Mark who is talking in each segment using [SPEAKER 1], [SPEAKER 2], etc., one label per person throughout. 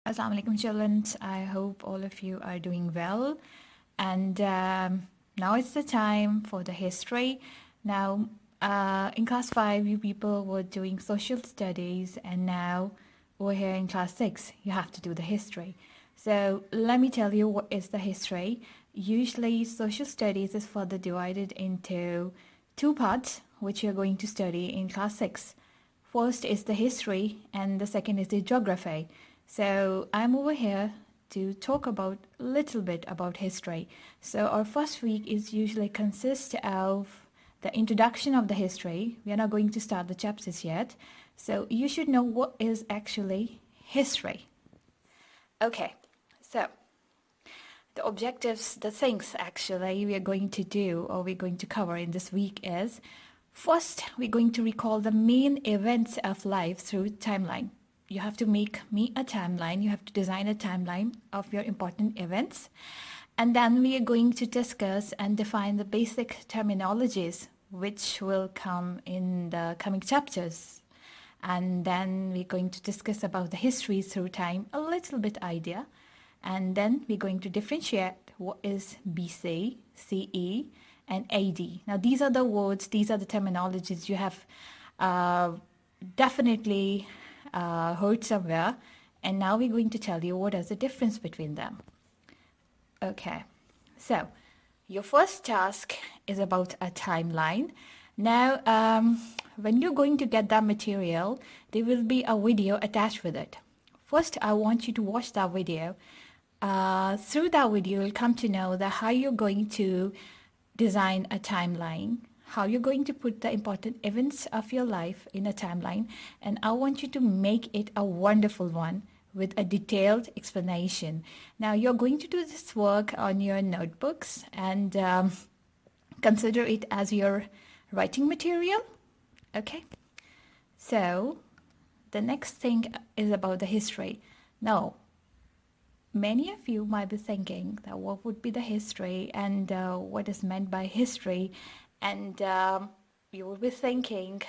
[SPEAKER 1] Assalamu alaikum children. I hope all of you are doing well. And now it's the time for the history. Now, in class 5, you people were doing social studies, and now we're here in class 6. You have to do the history. So let me tell you what is the history. Usually, social studies is further divided into two parts, which you're going to study in class 6. First is the history, and the second is the geography. So I'm over here to talk about a little bit about history. So our first week is usually consists of the introduction of the history. We are not going to start the chapters yet. So you should know what is actually history. Okay, so the objectives, the things actually we are going to do or we're going to cover in this week is, first, we're going to recall the main events of life through timeline. You have to make me a timeline. You have to design a timeline of your important events. And then we are going to discuss and define the basic terminologies which will come in the coming chapters. And then we're going to discuss about the history through time, a little bit idea. And then we're going to differentiate what is BC, CE, and AD. Now, these are the words, these are the terminologies you have definitely heard somewhere. And now we're going to tell you what is the difference between them. Okay, so your first task is about a timeline. Now, when you're going to get that material, there will be a video attached with it. First, I want you to watch that video. Through that video, you'll come to know that how you're going to design a timeline, how you're going to put the important events of your life in a timeline, and I want you to make it a wonderful one with a detailed explanation. Now, you're going to do this work on your notebooks and consider it as your writing material. Okay? So, the next thing is about the history. Now, many of you might be thinking that what would be the history and what is meant by history, and you will be thinking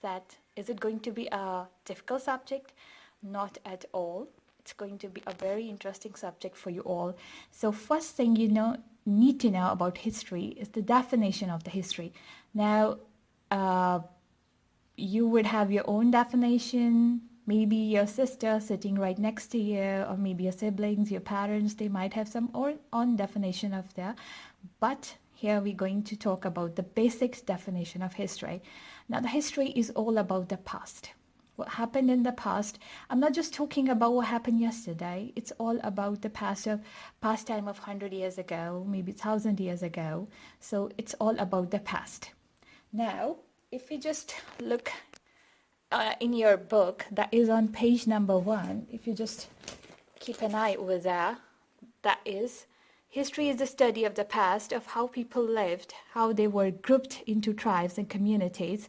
[SPEAKER 1] that is it going to be a difficult subject? Not at all. It's going to be a very interesting subject for you all. So first thing you need to know about history is the definition of the history. Now, you would have your own definition. Maybe your sister sitting right next to you, or maybe your siblings, your parents, they might have some own definition of that. But here we're going to talk about the basic definition of history. Now, the history is all about the past. What happened in the past. I'm not just talking about what happened yesterday. It's all about the past time of 100 years ago, maybe 1,000 years ago. So it's all about the past. Now, if we just look in your book that is on page number 1, if you just keep an eye over there, that is, history is the study of the past, of how people lived, how they were grouped into tribes and communities,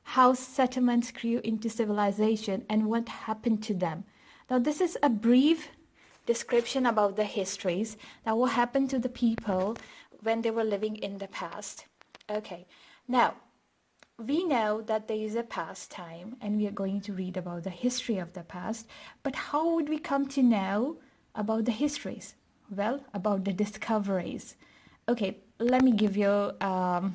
[SPEAKER 1] how settlements grew into civilization, and what happened to them. Now, this is a brief description about the histories, that what happened to the people when they were living in the past. Okay, now, we know that there is a past time and we are going to read about the history of the past, but how would we come to know about the histories? Well, about the discoveries. Okay, let me give you an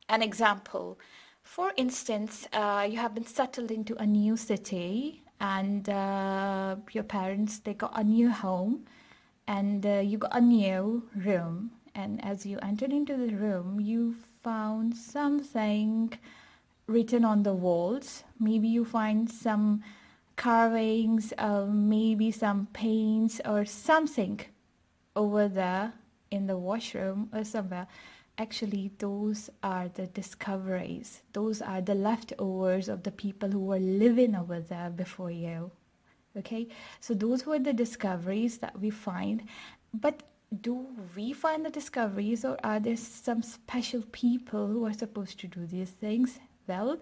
[SPEAKER 1] example. For instance, you have been settled into a new city and your parents, they got a new home and you got a new room. And as you entered into the room, you found something written on the walls. Maybe you find some carvings, maybe some paints or something over there in the washroom or somewhere. Actually, those are the discoveries. Those are the leftovers of the people who were living over there before you. Okay, so those were the discoveries that we find. But do we find the discoveries, or are there some special people who are supposed to do these things? Well,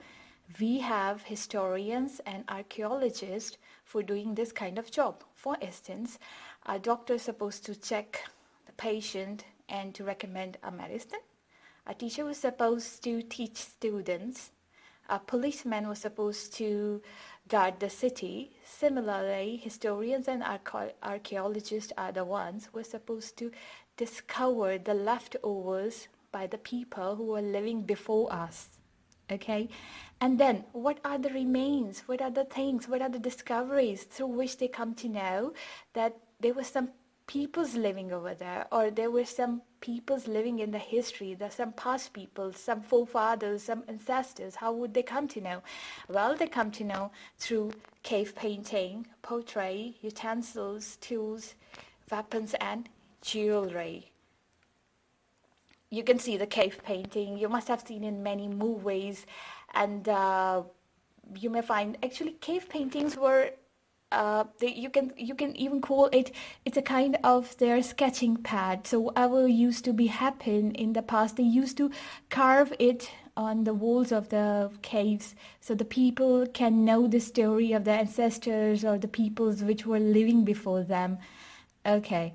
[SPEAKER 1] we have historians and archaeologists for doing this kind of job. For instance, a doctor is supposed to check the patient and to recommend a medicine. A teacher was supposed to teach students. A policeman was supposed to guard the city. Similarly, historians and archaeologists are the ones who are supposed to discover the leftovers by the people who were living before us. Okay, and then what are the remains? What are the things? What are the discoveries through which they come to know that there were some peoples living over there, or there were some peoples living in the history, there's some past people, some forefathers, some ancestors. How would they come to know? Well, they come to know through cave painting, pottery, utensils, tools, weapons, and jewelry. You can see the cave painting. You must have seen in many movies, and you may find actually cave paintings were you can even call it, it's a kind of their sketching pad. So whatever used to be happen in the past, they used to carve it on the walls of the caves, so the people can know the story of their ancestors or the peoples which were living before them. Okay,